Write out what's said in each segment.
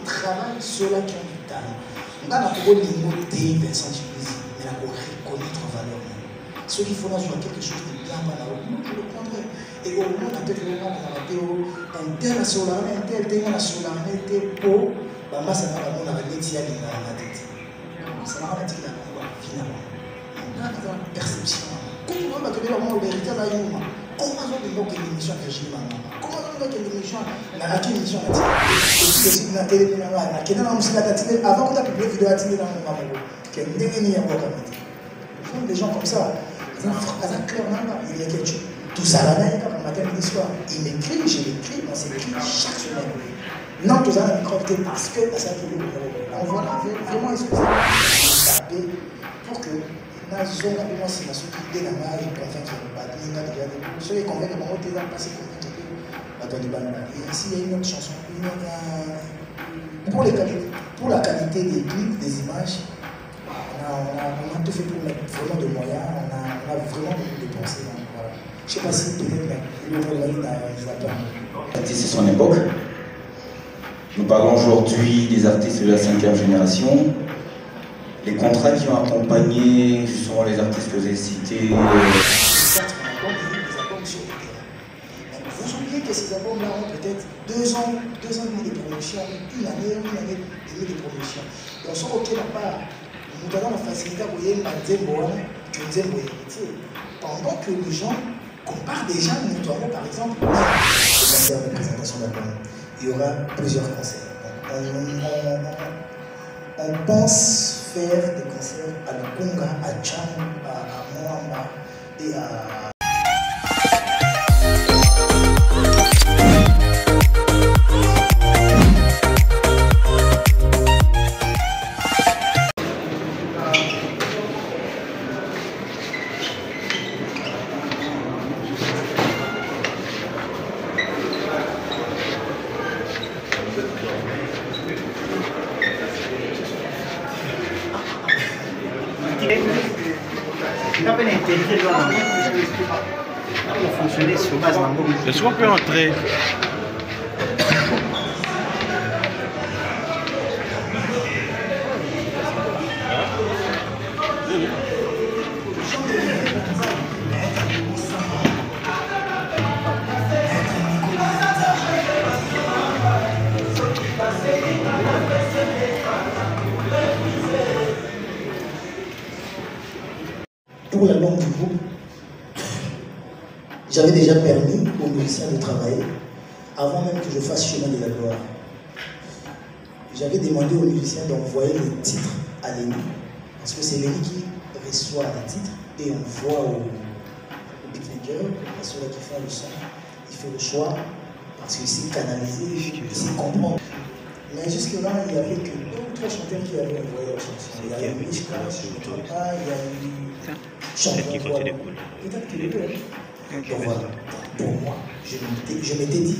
travaillent, ceux-là qui ont du talent. On a pour l'immoté Vincent Chibuzi, mais on reconnaître valeur. Ceux qui font quelque chose de bien, je le prendrai. Et au moins, peut-être que un tel a solaré, un tel a solaré, un tel pour, ça n'a pas de métier à la tête. Ça n'a pas de métier à la tête, finalement. On a une perception. Comment on va te dire le vérité à l'humain? Comment on va te dire que l'émission est régime? Comment on va te dire que l'émission à quelle émission est-elle? Et puis, la télé, avant qu'on a publié une vidéo à télé dans le Mamogo, qui est une dernière fois comme ça. Les gens comme ça, il y a quelque chose. Tout ça, là, comme matin et soir. Il m'écrit, je l'écris, on s'écrit chaque semaine. Non, tout ça, on micro parce que ça qui est on voit vraiment excusez pour que la zone à moi, c'est la société de la main et convainc qu'il n'y a pas de ceux qui convainquent que mon côté là, passer convainc que et ici, il y a une autre chanson. Pour la qualité des clips, des images, on a tout fait pour mettre vraiment de moyens, on a vraiment beaucoup dépensé. Voilà. Je ne sais pas si peut-être le monde l'artiste, c'est son époque. Nous parlons aujourd'hui des artistes de la 5e génération. Les contrats qui ont accompagné justement les artistes que vous avez cités. Vous oubliez que ces albums-là ont peut-être 2 ans et demi de production, une année et demie de production. Donc, si on n'a pas nous avons la facilité à voir pendant que les gens comparent déjà notamment par exemple le concert de présentation d'album. Il y aura plusieurs concerts. On pense faire des concerts à Lukunga, à Tcham, à Moamba et à Est-ce qu'on peut entrer? Pour l'album du groupe, j'avais déjà permis aux musiciens de travailler avant même que je fasse Chemin de la Gloire. J'avais demandé aux musiciens d'envoyer les titres à Lenny, parce que c'est Lenny qui reçoit les titres et on voit au beatmaker, à celui qui fait le son, il fait le choix parce qu'il sait canaliser, il sait comprendre. Mais jusque-là, il n'y avait que 2 ou 3 chanteurs qui avaient envoyé leurs chansons. Il y a eu Mishka, je ne me trompe pas, il y a eu Chanteur. Peut-être qu'il est deux. Donc voilà, pour moi, je m'étais dit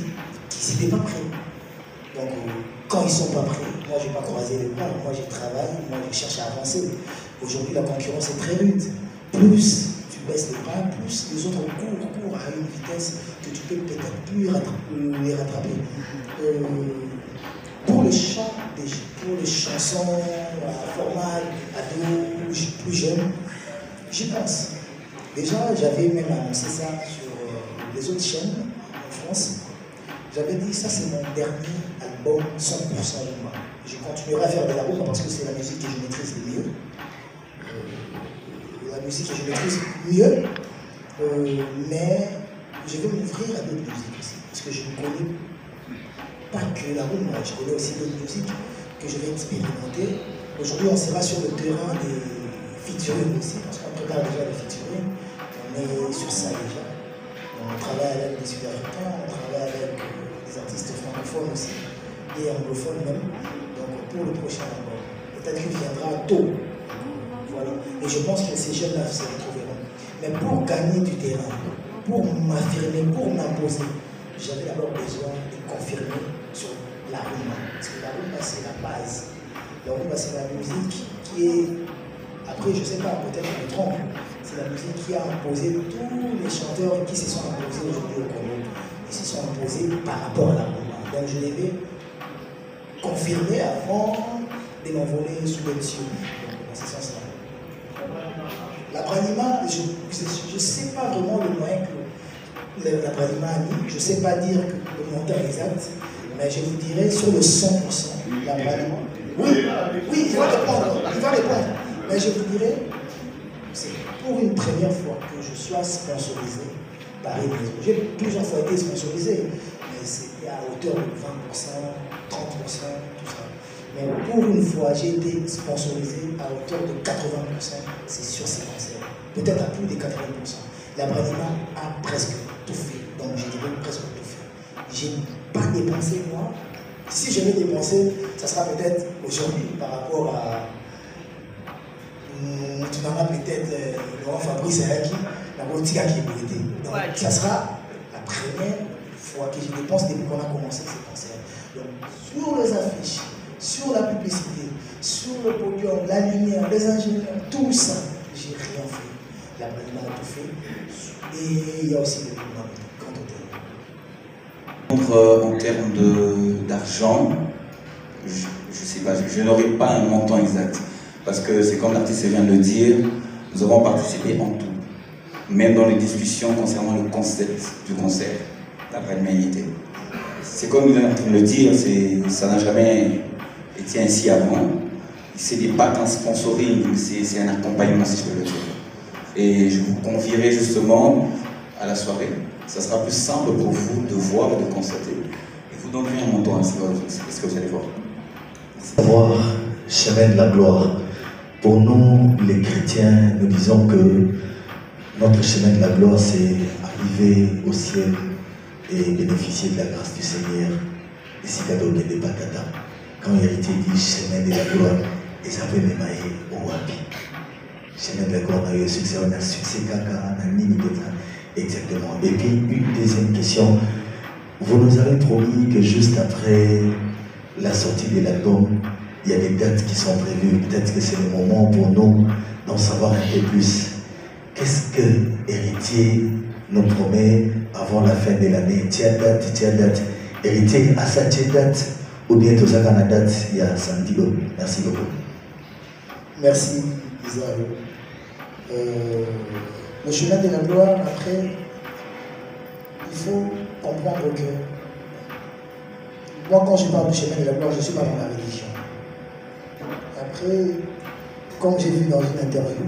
qu'ils n'étaient pas prêts. Donc quand ils ne sont pas prêts, moi je n'ai pas croisé les bras, moi je travaille, moi je cherche à avancer. Aujourd'hui la concurrence est très rude. Plus tu baisses les bras, plus les autres courent à une vitesse que tu peux peut-être plus les rattraper. Pour le chant, pour les chansons à format ado, plus jeune, j'y pense. Déjà, j'avais même annoncé ça sur les autres chaînes en France. J'avais dit, ça c'est mon dernier album 100% Rumba. Je continuerai à faire de la rumba parce que c'est la musique que je maîtrise le mieux. La musique que je maîtrise mieux. Mais je vais m'ouvrir à d'autres musiques aussi. Parce que je ne connais pas que la rumba, je connais aussi d'autres musiques que je vais expérimenter. Aujourd'hui, on sera sur le terrain des featuring aussi, parce qu'on prépare déjà les featuring. On est sur ça déjà. On travaille avec des Sud-Africains, on travaille avec des artistes francophones aussi, et anglophones même. Donc pour le prochain album, peut-être qu'il viendra tôt. Voilà. Et je pense que ces jeunes-là se retrouveront. Mais pour gagner du terrain, pour m'affirmer, pour m'imposer, j'avais d'abord besoin de confirmer sur la rumba. Parce que la rumba, c'est la base. La rumba, c'est la musique qui est... Après, je ne sais pas, peut-être je me trompe. C'est la musique qui a imposé tous les chanteurs qui se sont imposés aujourd'hui au Congo. Ils se sont imposés par rapport à la rumba. Donc je devais confirmer avant de m'envoler sous les cieux. Donc, dans ce sens-là. La Branima, je ne sais pas vraiment le moyen que la Branima a mis. Je ne sais pas dire le montant exact, mais je vous dirais sur le 100%, la Branima. Oui, il va répondre. Mais je vous dirais, c'est pour une première fois que je sois sponsorisé par une maison. J'ai plusieurs fois été sponsorisé, mais c'était à hauteur de 20%, 30%, tout ça. Mais pour une fois, j'ai été sponsorisé à hauteur de 80%, c'est sur ces concerts. Peut-être à plus de 80%. La Branima a presque tout fait, donc je dirais presque tout fait. Je n'ai pas dépensé, moi. Si je vais dépenser, ça sera peut-être aujourd'hui par rapport à. Tu n'en as peut-être Laurent Fabrice Ayaki, la politique qui est été. Donc, ça sera la première fois que je dépense depuis qu'on a commencé ces concerts. Donc, sur les affiches, sur la publicité, sur le podium, la lumière, les ingénieurs, tout ça, j'ai rien fait. La Branima a tout fait. Et il y a aussi le grand hôtel. En termes d'argent, je ne sais pas, je n'aurai pas un montant exact. Parce que c'est comme l'artiste vient de le dire, nous avons participé en tout. Même dans les discussions concernant le concept du concert, la Branima y était. C'est comme il est en train de le dire, ça n'a jamais été ainsi avant. C'est des pas un sponsoring, c'est un accompagnement si je peux le dire. Et je vous convierai justement à la soirée. Ça sera plus simple pour vous de voir et de constater. Et vous donnerez un montant à ce que vous allez voir. Voir chemin de la gloire. Pour nous, les chrétiens, nous disons que notre chemin de la gloire, c'est arriver au ciel et bénéficier de la grâce du Seigneur. Et si cadeau de Batata, quand l'héritier dit chemin de la gloire, et ça peut m'émailler au wapi. Chemin de la gloire, on a eu un succès, caca, on a mis exactement. Et puis, une deuxième question. Vous nous avez promis que juste après la sortie de l'album, il y a des dates qui sont prévues. Peut-être que c'est le moment pour nous d'en savoir un peu plus. Qu'est-ce que Héritier nous promet avant la fin de l'année? Tiens date. Héritier, à ça, tiens date. Ou bien tout ça, quand la date, il y a samedi. Merci beaucoup. Merci, Isaïe. Le chemin de la gloire, après, il faut comprendre que moi, quand je parle du chemin de la gloire, je ne suis pas dans la religion. Après, comme j'ai vu dans une interview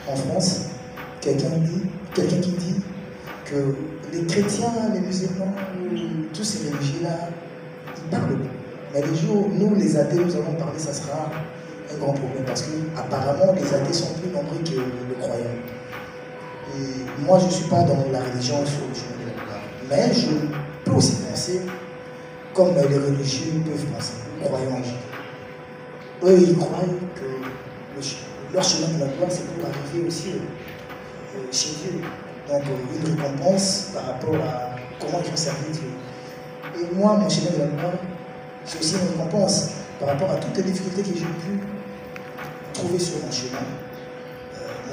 en France, quelqu'un qui dit que les chrétiens, les musulmans, tous ces religieux-là, ils parlent beaucoup. Mais les jours, nous, les athées, nous allons parler, ça sera un grand problème parce que apparemment les athées sont plus nombreux que les croyants. Et moi, je ne suis pas dans la religion sur le chemin de la gloire. Mais je peux aussi penser comme les religieux peuvent penser, les croyants. Eux, ils croient que leur chemin de la gloire, c'est pour arriver aussi chez Dieu. Donc, une récompense par rapport à comment ils vont servir Dieu. Et moi, mon chemin de la gloire, c'est aussi une récompense par rapport à toutes les difficultés que j'ai pu trouver sur mon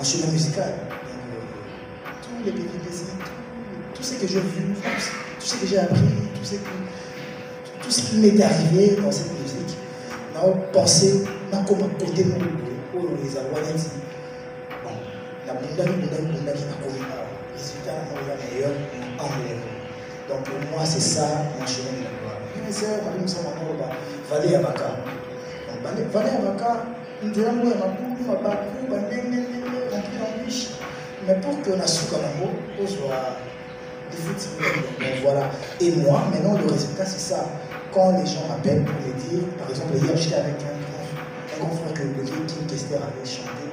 chemin musical. Donc, tous les péripéties, tout ce que j'ai vu, tout ce que j'ai appris, tout ce qui m'est arrivé dans cette musique, n'a pensé, n'a comment porter mon pour les avoirs. Bon, la bunda qui n'a commis pas. Les résultats sont meilleurs en l'air. Donc pour moi, c'est ça mon chemin de la gloire. Mes sœurs, Marie Moussa Maman, Valé Abaka. Valé Abaka, nous disons, ma bakou, rempli d'embûches. Mais pour que la soukanamo soit difficile. Donc voilà. Et moi, maintenant, le résultat, c'est ça. Quand les gens m'appellent pour me dire, par exemple, hier, j'étais avec un grand frère que le Kim Kester avait chanté.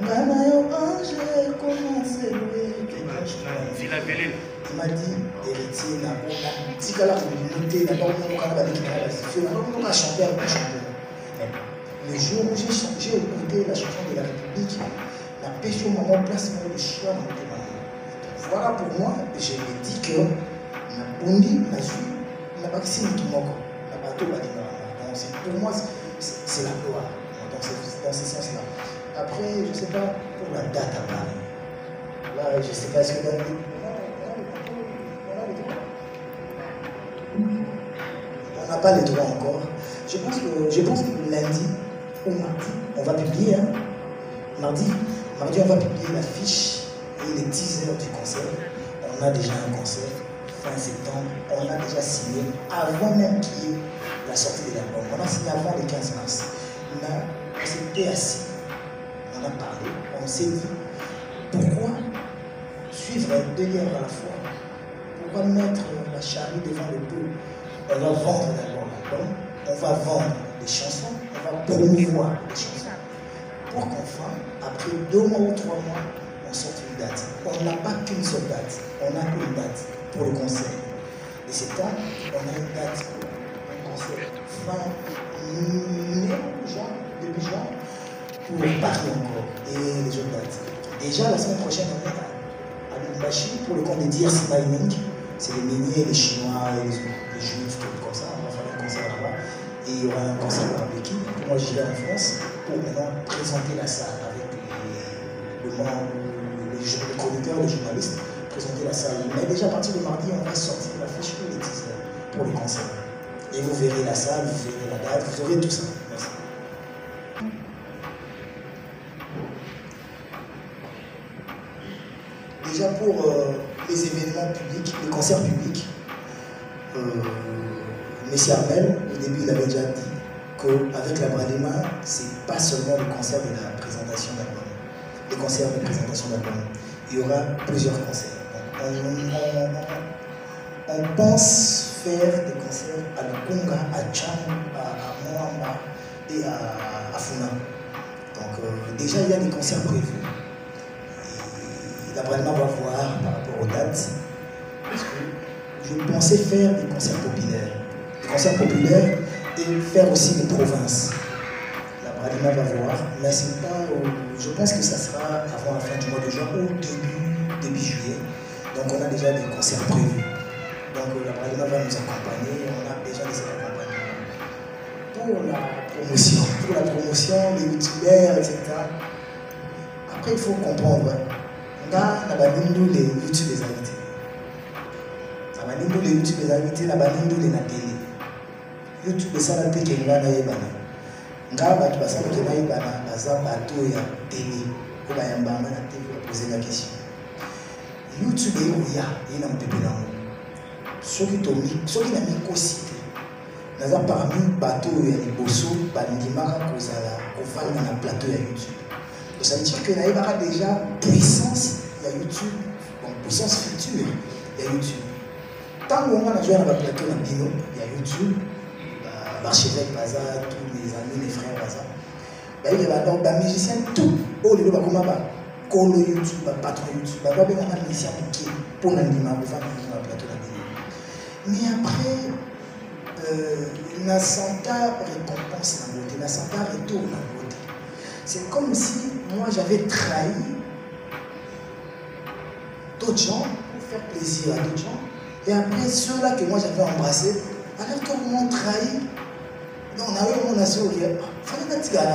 Nanayo ange, comment c'est lui? Il m'a dit, héritier, si qu'elle a monté, n'a pas on a chanté avec le chanteur. Le jour où j'ai écouté la chanson de la République, la pêche au moment place le choix dans le maman. Voilà pour moi, je me dis que la bondi, la vie, la vaccine tout le monde, la bateau, la donc pour moi, c'est la gloire. Dans ce sens-là. Après, je ne sais pas pour la date à Paris. Là, je ne sais pas ce que dans on n'a pas les droits encore. Je pense que lundi ou mardi, on va publier. Hein. Mardi, on va publier l'affiche et les teasers du concert. On a déjà un concert fin septembre. On a déjà signé avant même qu'il y ait la sortie de l'album. On a signé avant le 15 mars. Là, on s'était assis, on a parlé, on s'est dit pourquoi suivre deux guerres à la fois? Pourquoi mettre la charrue devant le bœuf? On va vendre d'abord l'album, on va vendre les chansons, on va promouvoir les chansons. Pour qu'enfin, après 2 mois ou 3 mois, on sorte une date. On n'a pas qu'une seule date, on a une date pour le concert. Et septembre, on a une date pour un concert fin mai, juin, début juin, pour Paris encore et les autres dates. Déjà, la semaine prochaine, on est à Lubumbashi pour le compte de DRC Mining. C'est les miniers, les Chinois, les Juifs, tout comme ça. On va faire un concert là-bas. Et il y aura un concert à Béki. Moi, j'irai en France pour maintenant présenter la salle avec les chroniqueurs, les journalistes, présenter la salle. Mais déjà, à partir de mardi, on va sortir l'affiche pour les teasers, pour les concerts. Et vous verrez la salle, vous verrez la date, vous verrez tout ça. Merci. Déjà pour les événements publics, les concerts publics, M. Armel, au début, il avait déjà dit qu'avec la Bralima, ce n'est pas seulement le concert de la présentation d'album, les concerts de présentation d'album. Il y aura plusieurs concerts. On pense faire des concerts à Lukunga, à Tchang, à Moamba et à Funa. Donc déjà, il y a des concerts prévus. La Bralima va voir par rapport aux dates. Parce que je pensais faire des concerts populaires. Des concerts populaires et faire aussi des provinces. La Bralima va voir, mais c'est pas. Je pense que ça sera avant la fin du mois de juin ou début juillet. Donc on a déjà des concerts prévus. Donc la Bralima va nous accompagner. On a déjà des accompagnements. Pour la promotion, les youtubeurs, etc. Après, il faut comprendre. Là, la baninde les YouTube les invités. La baninde les YouTube les invités, la baninde les na télé. YouTube les salles qui sont là na yebana. Nga batu basala qui na yebana, baza bato ya télé. Ko ba yamba na télé pour poser la question. YouTube est ya, il na mpepé na mo. Soki na mikosité. Naza parmi bato ya liboso bandimaka kozala kofanda na plateau ya YouTube. Ça veut dire que là, il y aura déjà puissance, il y a YouTube, donc puissance future, il y a YouTube. Tant qu'on a joué à la plateau dans Bino, il y a YouTube, l'archevêque Baza, tous les amis, les frères Baza. Il y a donc des musiciens, tout. Oh, les gens comme ça, colo YouTube, patron YouTube, il y a des musiciens qui pour l'animation, pour faire la plateau dans Bino. Mais après, il y a 100 récompense dans la beauté, il y a 100 retour dans la beauté. C'est comme si moi j'avais trahi d'autres gens pour faire plaisir à d'autres gens. Et après ceux-là que moi j'avais embrassés, alors qu'ils m'ont trahi, on a eu mon assaut qui est fallait que tu aies la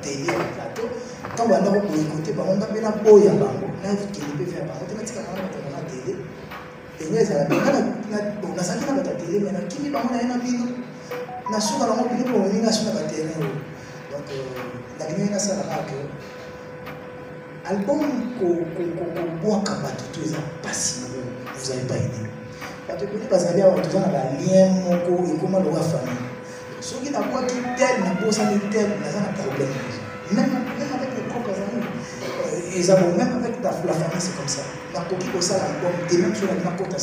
télé, le plateau. Quand on a écouté, on a fait la boya, on a vu qu'il peut faire, on a dit la télé. Et nous, on a senti la télé, mais qui on a un bino, on a su la télé pour venir sur la télé. Donc, la ligne est ça que album qu'on boit comme tout ça pas si vous n'avez pas aidé. Parce que vous avez un lien et comment le famille. Ceux qui n'ont pas qui tel, n'a pas ça tel, n'a pas de problème. Même avec les propres amis. Et même avec la famille, c'est comme ça. La coquille comme ça, l'album, et même sur la n'importe quoi,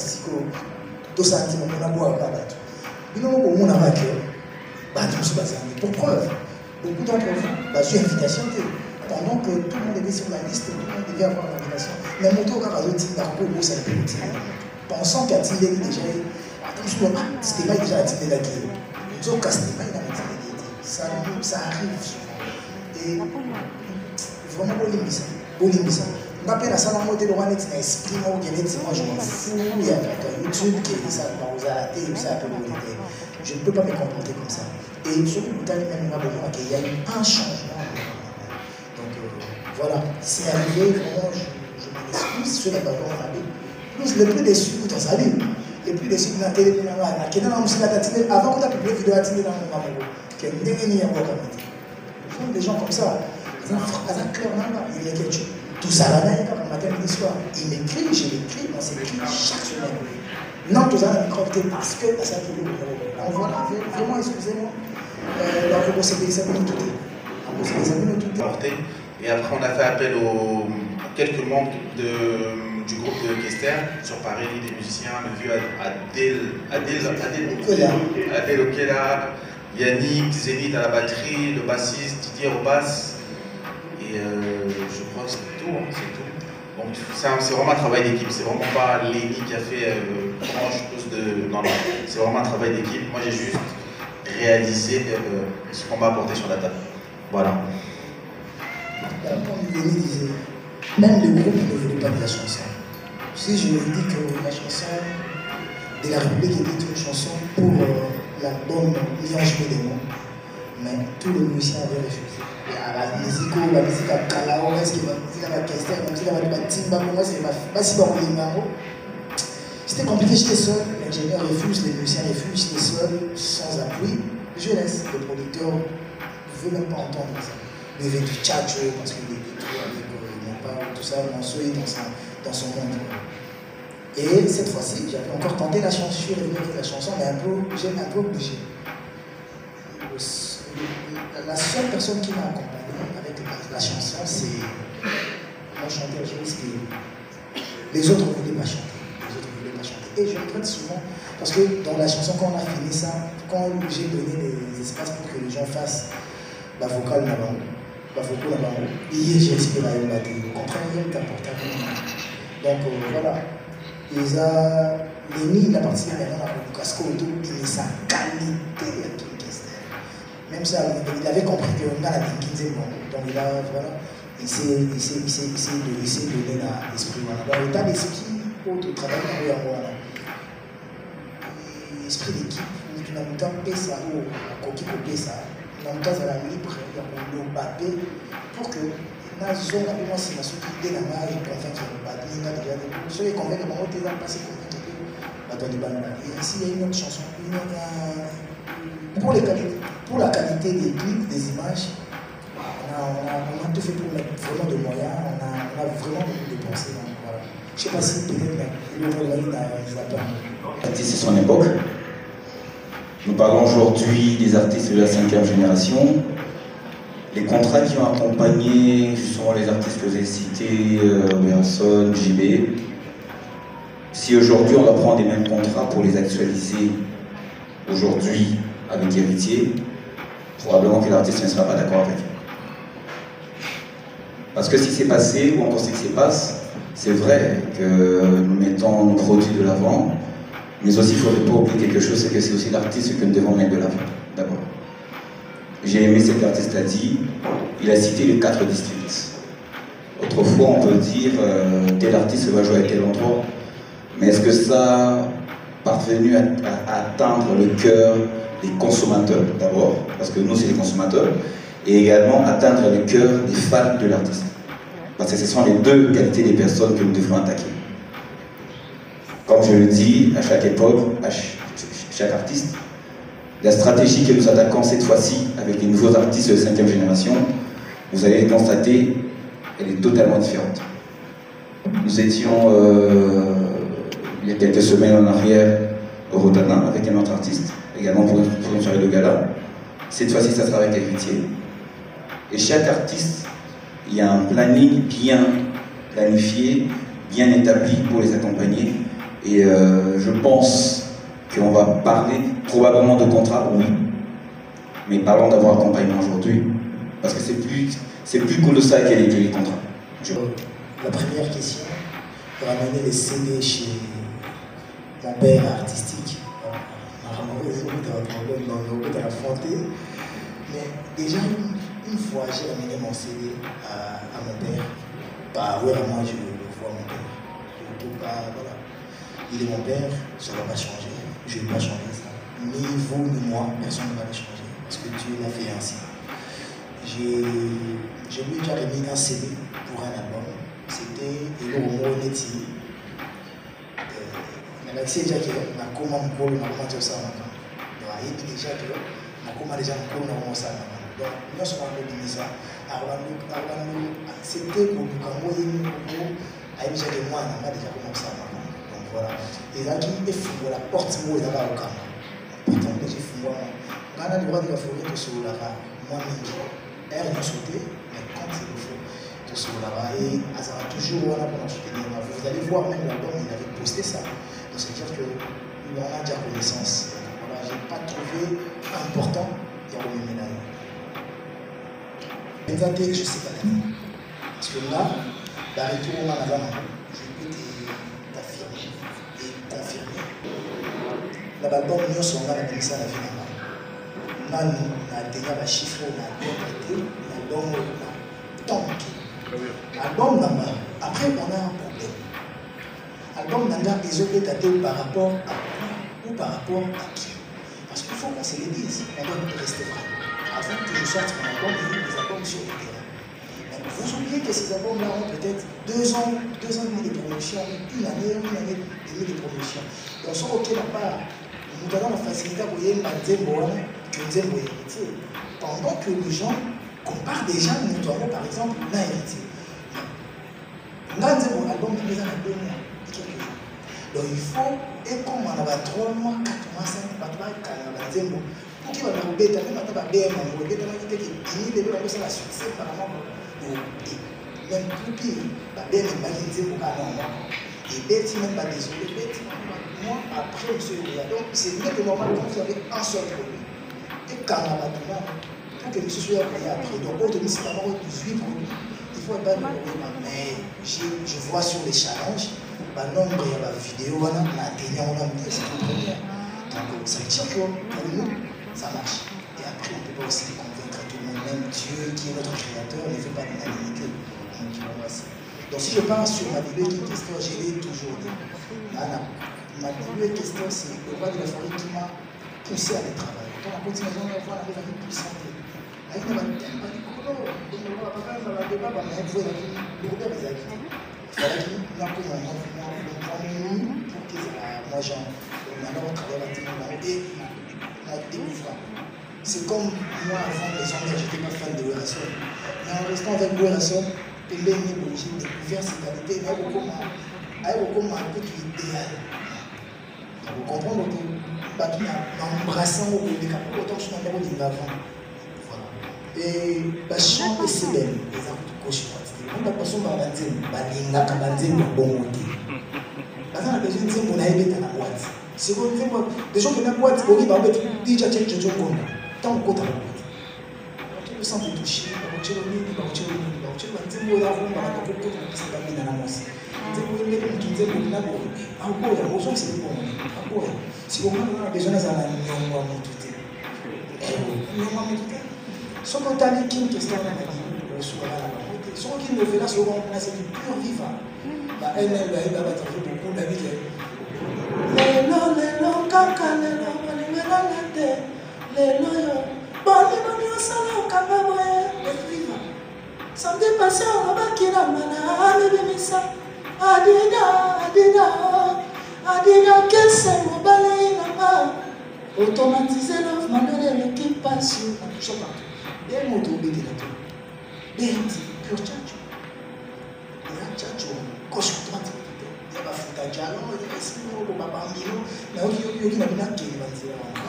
tout ça, on a boire à battre. Il y a un moment où on a battu, pour preuve. Beaucoup d'entre vous, j'ai invitation. Pendant que tout le monde était sur la liste, tout le monde devait avoir l'invitation. Mais mon tour à l'autre, il a beaucoup ça peut être. Pensant qu'à Tindé déjà, c'était pas déjà à Tindé là qui est. Zo Castéma, il a Tindé. Ça arrive souvent. Et vraiment, Bolimbisa. On appelle la salle en mode de l'Ouanet, mais esprit, moi, je m'en fous. Il y a YouTube qui est ça, vous a raté, ça a peu de je ne peux pas me comporter comme ça. Et surtout, vous avez même qu'il y a eu un changement. Donc voilà, c'est arrivé, vraiment, je m'en excuse, sur les ballons, plus le plus déçu, vous en savez. Et puis les sites de la télé, avant qu'on a publié une vidéo à Tine dans mon maman, qui est une dernière fois comme ça. Des gens comme ça, ils ont clairement, il y a quelque chose. Tout ça, là, il y a comme matin et soir. Il m'écrit, je l'écris, on s'écrit chaque semaine. Non, tout ça, on a micro-invité parce que ça qui est on voit là, vraiment, excusez-moi. Donc, c'est des amis tout. Et après, on a fait appel aux quelques membres du groupe de Kester sur Paris, des musiciens, le vieux Adel Okela, Yannick, Zénith à la batterie, le bassiste, Didier au basse. Et je crois que c'est tout. Hein, c'est tout. Donc c'est vraiment un travail d'équipe, c'est vraiment pas Lenny qui a fait non, c'est vraiment un travail d'équipe. Moi j'ai juste réalisé ce qu'on m'a apporté sur la table. Voilà. Comme Lenny disait, même le groupe ne voulait pas de la chanson. Si je lui dis que la chanson de la République était une chanson pour l'album Liange des mots, mais tous les musiciens avaient refusé. La musique à Kalao, la musique à Kester, la musique à Timba, pour moi c'est pas si bon les maraux. C'était compliqué, j'étais seul, l'ingénieur refuse, les musiciens refusent, j'étais seul, sans appui. Je laisse, le producteur ne veut même pas entendre ça. Il veut du tchatcho parce qu'il est trop avec tout ça, Mansour dans son monde. Et cette fois-ci, j'avais encore tenté la chanson, je suis revenu avec la chanson, mais j'ai un peu obligé. La seule personne qui m'a accompagné avec la chanson, c'est mon chanteur Joris qui. Les autres ne voulaient pas chanter. Et je regrette souvent, parce que dans la chanson, quand on a fini ça, quand j'ai donné les espaces pour que les gens fassent la vocale là-bas, hier j'ai expliqué la batterie. Vous comprenez, il est important. Donc voilà. Lenny, il a participé maintenant à la casco autour, et sa qualité à King Kester. Même ça, il avait compris qu'on a la King donc il a, voilà, il s'est donné l'esprit. Voilà. Dans l'état d'esprit, autre travail dans le voilà. Esprit d'équipe, nous avons tant ça, ou à coquille coupé ça, nous avons tant à la libre, nous avons battu pour que la zone, moi, c'est ma souffrance, la main, et convaincre le battu, il a déjà des choses, ceux qui convainquent, on va passer pour et ici, il y a une autre chanson, pour la qualité des clips, des images, on a tout fait pour mettre vraiment de moyens, on a vraiment dépensé. Voilà. Je ne sais pas si peut-être le rôle n'a C'est son époque. Nous parlons aujourd'hui des artistes de la 5e génération. Les contrats qui ont accompagné justement les artistes que j'ai cités, Benson, JB. Si aujourd'hui on va prendre les mêmes contrats pour les actualiser aujourd'hui avec Héritier, probablement que l'artiste ne sera pas d'accord avec. Parce que ce qui s'est passé, ou encore ce qui se passe, c'est vrai que nous mettons nos produits de l'avant, mais aussi il ne faudrait pas oublier quelque chose, c'est que c'est aussi l'artiste que nous devons mettre de l'avant, d'abord. J'ai aimé ce que l'artiste a dit, il a cité les 4 districts. Autrefois, on peut dire tel artiste va jouer à tel endroit, mais est-ce que ça a parvenu à atteindre le cœur des consommateurs d'abord, parce que nous c'est les consommateurs, et également atteindre le cœur des fans de l'artiste. Parce que ce sont les deux qualités des personnes que nous devons attaquer. Comme je le dis, à chaque époque, à chaque artiste, la stratégie que nous attaquons cette fois-ci avec les nouveaux artistes de 5e génération, vous allez constater, elle est totalement différente. Nous étions il y a quelques semaines en arrière au Rodana avec un autre artiste, également pour une soirée de gala. Cette fois-ci, ça sera avec Héritier. Et chaque artiste, il y a un planning bien planifié, bien établi pour les accompagner. Et je pense qu'on va parler probablement de contrat, oui, mais parlons d'avoir accompagnement aujourd'hui, parce que c'est plus colossal que les contrats. La première question, ramener les CD chez mon père artistique. Dans la frontière. Mais déjà, une fois, j'ai amené mon CD à mon père. Bah, ouais, moi, je le vois mon père. Je ne peux pas, voilà. Il est mon père, ça ne va pas changer. Je ne vais pas changer ça. Ni vous, ni moi, personne ne va le changer. Parce que Dieu l'a fait ainsi. Je lui ai déjà remis un CD pour un album. C'était Hello Neti. Alexis déjà que na comment mkolo na comment ça makambo donc ayebi déjà que na comment déjà mkolo na comment ça makambo donc nyonso na kobimisa akobango accepter koluka moyeni koko ayebi déjà que mwana nga déjà comment ça makambo donc voilà ezalaki efungola porte moko ezalaka kokanga porte moko déjà efungwama nga na droit de bafori tosololaka mwa mingi aire nyonso te mais quand il le faut tosololaka et azala toujours wana mpona soutenir vous allez voir même l'album il avait posté ça. C'est-à-dire qu'on a déjà connaissance. Voilà, je n'ai pas trouvé important de remettre médaille. Maintenant, je ne sais pas l'année. Parce que là, d'arrêter au moment avant, je peux t'affirmer et confirmer. L'album, nous sommes là, on a ça la vie là-bas. Là, on a déjà la chiffre, on a interprété, l'album, on a tanké. L'album là-bas, après, on a un problème. Album Nanga est daté par rapport à quoi ou par rapport à qui? Parce qu'il faut qu'on se le dise, on doit rester vrai. Avant que je sorte mon album, il y a des albums sur le terrain. Mais vous oubliez que ces albums-là ont peut-être 2 ans et demi de promotion, une année et demie de promotion. Donc, ce qui n'a pas, nous avons la facilité à voir pendant que les gens comparent déjà notamment par exemple l'héritier. Nous avons un album qui est dans 2 mois. Donc il faut, et comme on a 3 mois, 4 mois, 5 mois, 4 mois, pour qu'il y ait un bête, même si on a BM, on a fait un succès par rapport même plus pire, la BM est balisée pour un an. Et bête, même pas désolé, bête, moi après, monsieur, donc c'est mieux que normal quand vous avez un seul produit. Et quand on a pour que monsieur soit payé après, donc autre c'est d'abord 18 produits, il faut pas le problème. Mais je vois sur les challenges. Nombre de vidéos, on a atteint, on a mis, c'est tout première. Donc ça veut dire que pour nous, ça marche. Et après, on ne peut pas aussi convaincre tout le monde, même Dieu qui est notre créateur ne fait pas d'unanimité. Donc si je pense sur ma vidéo qui est question, je l'ai toujours dit. Ma vidéo question, c'est le roi de la forêt qui m'a poussé à aller travailler. Donc la continuation, on va voir la vie puissante. Avec ma thème, pas du color. Donc on va pas faire un débat, mais il faut le Robert les acquis. Il fallait qu'il y ait un peu de pour que moi, maintenant, on travaille à la télé et on découvre. C'est comme moi, avant les gens, je n'étais pas fan de Werrason. Mais en restant avec Werrason, j'ai découvert ses qualités. Il y a beaucoup un peu idéal. Vous comprenez en embrassant au bout des capes, autant que je suis en train de l'avant. Et le chant est si belle, les arbres de gauche droite. On a besoin de balinga kabanzembo bongote. Parce qu'on a besoin de dire qu'on a aimé dans la boîte. C'est qu'on dit des gens qui ont la boîte, ils vont mettre déjà check je joue tant qu'on a la boîte. Tu me sens touché, tu vas le dire, tu vas dire là on va pas beaucoup de ça dans la mosse. Tu vas le dire tu dis pour la boîte. Encore la motion c'est bon. Encore si on a besoin de ça la nyongo mututé. Nyongo mututé. Ce qu'on t'a dit qui question là sur la ce qui nous fait là, c'est du pur vivant. Elle va être beaucoup d'amis. Samedi passé, on va qui la mana, Adida, quel c'est mon balai là-bas. Automatiser l'offre, manuel, l'équipe passe sur la touche partout. Et mon tour, bédé là-tout. Bédé. Pure tchatcho. Il y a tchatcho. Gauche droite. Il y a Bafuta Diallo, il y a Simo, Baba Mino. Moi,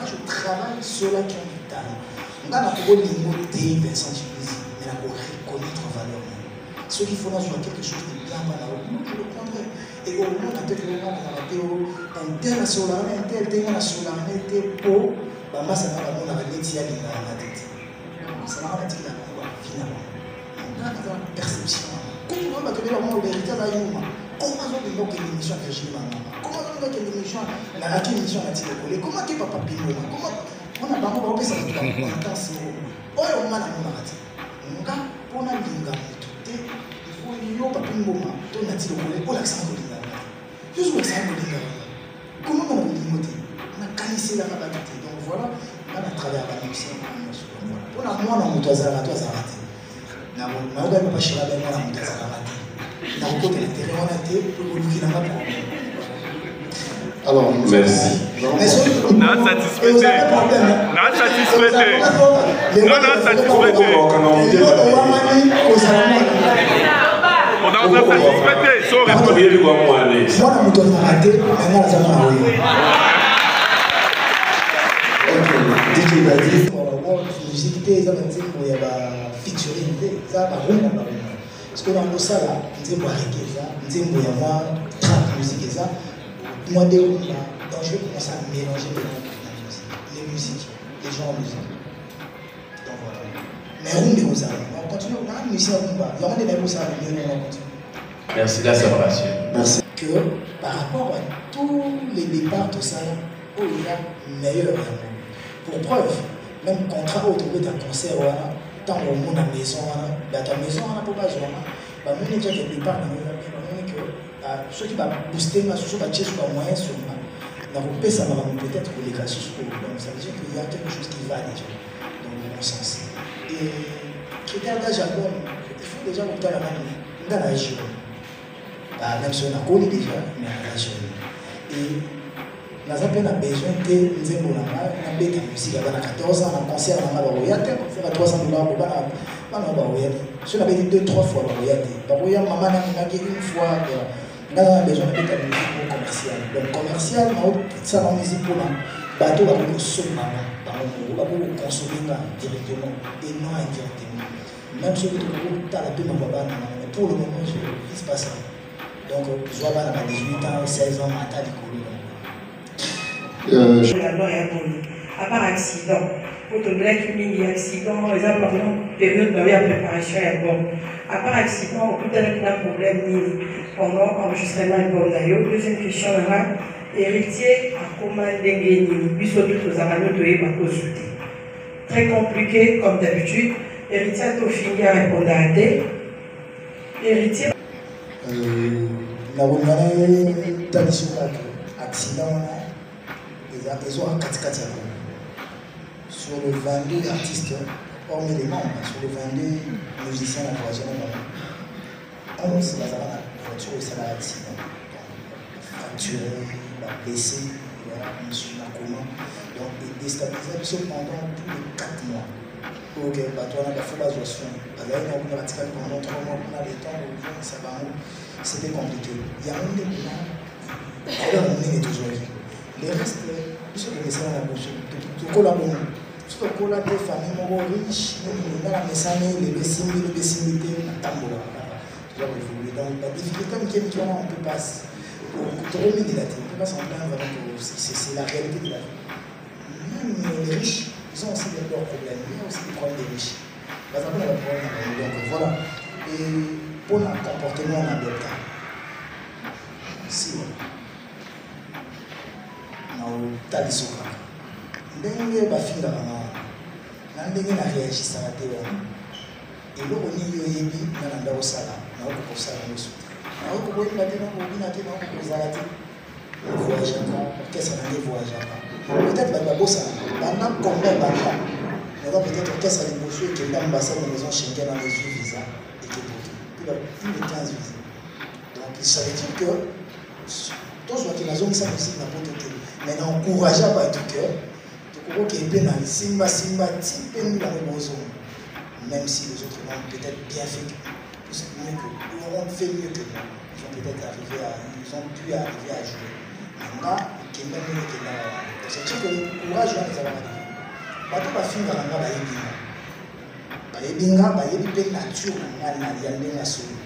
je travaille sur la qui ont du talent. On a pour l'immoté Vincent Chibuzi, mais on a reconnaître valeur. Ceux qui font dans quelque chose de bien, je le prendrai. Et au moment où on a raté un tel national, un tel nationalité pour Bamba, ça n'a pas mon arrêté à la tête. Ça n'a pas été là, finalement. Perception. Comment on va te dire comment on va une émission à Virginie Maman? Comment on va une émission à la émission à Tile? Comment tu vas pas piller? Comment on a pas oublié ça? On a on a raté. On a pour la linga tout il faut y avoir pas une moment. On a dit le pour l'accent de linga. Juste l'accent de linga. Comment on a limité? On a canissé la rabatte. Donc voilà, on a travaillé à la mission. On a moins dans notre hasard, toi ça raté. Na oga pas chez la belle na mutazana mati na uko tele wana te uluki na mapo Alors, merci. Non satisfait. Non satisfait. Non satisfait. On a satisfait. Sans répondre. Moi, la moutonne m'a raté, maintenant la zone a oué. Ok, DJ Daddy. Musique, il y a featuring, ça va rouler. Parce que dans le ça, là, on dit moi reggae, on dit moi trap musique, ça. Moi, donc je vais commencer à mélanger les musiques, les genres de musique. Donc voilà. Mais on est comme ça. On continue, on a une musique à combat. Il y a un des mêmes ça, on continue. Merci de la séparation. Merci. Que par rapport à tous les départs de ça, il y a meilleur. Pour preuve, même contrat autour d'un concert, tant au monde à la maison, dans ta maison, on n'a pas besoin. On a déjà des départs, ceux qui vont booster, ceux qui vont chercher sur moyen sur moi, ça va peut-être pour les cas sur donc ça veut dire qu'il y a quelque chose qui va déjà dans le bon sens. Et critère d'âge album, il faut déjà vous dans la région. Même si on a connu déjà, mais dans la région. Et nous avons besoin de Nzembo Nanga, on a besoin de musique à 14 ans, un concert à Baroyate, on fait à 300 $, si on avait dit 2-3 fois Baroyate, Baroyate, maman n'a une fois. Nous avons besoin de musique commerciale. Donc, commercial, ça va musique pour nous. Bateau va consommer, va consommer directement et non indirectement. Même ceux qui ont la paix, mais pour le moment, il ne se passe pas. Donc, je vois à 18 ans, 16 ans, à l'école. La loi est abonnée. À part accident, pour te dire qu'il y a un accident, les gens ont une période de préparation est bonne. À part accident, on peut avoir un problème pendant l'enregistrement de Bondayo. Deuxième question, héritier à commande d'Engeni, puis surtout aux amaneux de Eba. Très compliqué, comme d'habitude. Héritier a tout fini à répondre à des. Héritier. Nous avons accident, ils ont un 4-4 sur le 22 artistes, hormis les membres, sur le 22 musiciens à la voiture, 11 c'est la voiture et c'est l'accident. Fracturé, blessé, monsieur Nakoma. Donc, déstabilisé pendant plus de 4 mois. Ok, toi, on a fait la gestion. Pendant 3 mois, on a le temps de ça va. C'était compliqué. Il y a un des moments, alors on est toujours là. Les restes, ils sont laissés dans la bouche. Tout le monde. Tout le monde, des familles riches, nous avons les Bessimité, la Tambola. Donc, la difficulté qui est on peut pas trop méditer. On ne peut pas s'en plaindre, c'est la réalité de la vie. Même les riches, ils ont aussi leurs problèmes. Il y a aussi des problèmes des riches. Par exemple, on a des problèmes. Donc, voilà. Et pour le comportement en adoptant. Si, talisoka ndenge bafingaka na ndenge na réagisaka te wana eloko nini oyebi nga na nda kosala naoki kosala nyonso naoki koyeba te nakobina te naoki kozala te voyageaka orchestre nange voyageaka peut-être bato babosana banda komba banda naza peut-être orchestre ya liboso ekenda ambassade na maison Schengen na ezwi visa ekepote plus de 15 visa donc ça veut dire que tozwaki nazongisa musique na poto te mais n'encourageait pas tout cœur. Tu comprends qu'il y a plein de simba, même si les autres ont peut-être bien fait mieux que nous, ont fait mieux que nous. Ils ont peut-être arrivé à, ils ont pu arriver à jouer. Maintenant, il y a mieux que là. C'est sûr que le courage va les avoir arrivé. Bateau va finir dans la baïbinga. Baïbinga, baïbi pe nature na yande na solo.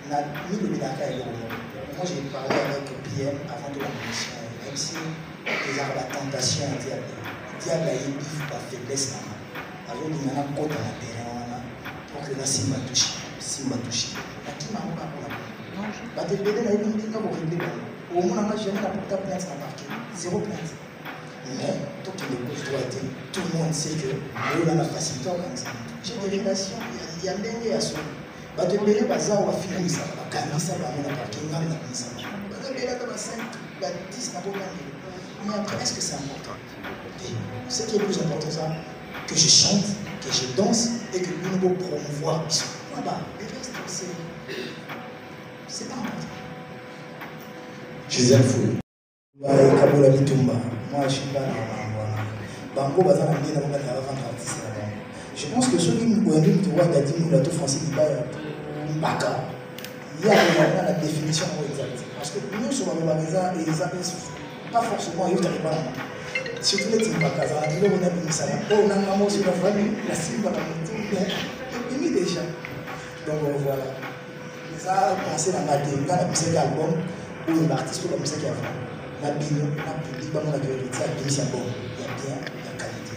Na mi le bidaka et le roman. Moi j'ai parlé avec PM avant de la mission. Même si la tentation est diable, diable a une faiblesse. Alors il y a un côté dans le terrain pour que la simba touche. La qui m'a pas pour la bah tu peux dire une dingue pour régler. Au moins on a jamais la porte plainte à marquer, 0 plainte. Mais tout qui est gauche droite, tout le monde sait que on a la facilité comme ça. J'ai des relations, il y a même à ce. Bah tu peux dire bazar on va finir ça, on va gagner ça, on va marquer une gamme ça. La 10 n'a pas gagné. Mais après, est-ce que c'est important? Et ce qui est plus important, c'est que je chante, que je danse et que nous devons promouvoir. Là-bas, le reste, c'est pas important. Gisèle Fouille. Kabola Bitumba. Moi, je suis pas dans Bango Bazana bien avant d'artiste. Je pense que ceux qui nous connaissent, tu vois, Dadi Moulato Français Dibaya, Mbaka, il y a la définition exacte. Parce que nous, sur la Maréza, et les appels, pas forcément, ils n'arrivent pas là-bas. Surtout les Timbaka, on a mis ça là. On a maman sur la famille, la Simba, et puis déjà. Donc voilà. Ça, penser dans ma télé, dans la musique album, ou l'artiste ou la musique avant. La bino, la public, la vérité, la musique bon. Il y a bien la qualité.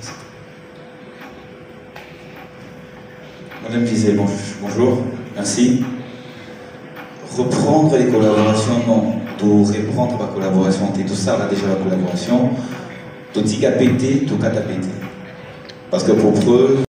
Madame Gisèle, bonjour, merci. Reprendre les collaborations, non. Tout reprendre la collaboration, tout ça, là déjà la collaboration. Tout dit qu'à péter, tout qu'à péter. Parce que pour preuve,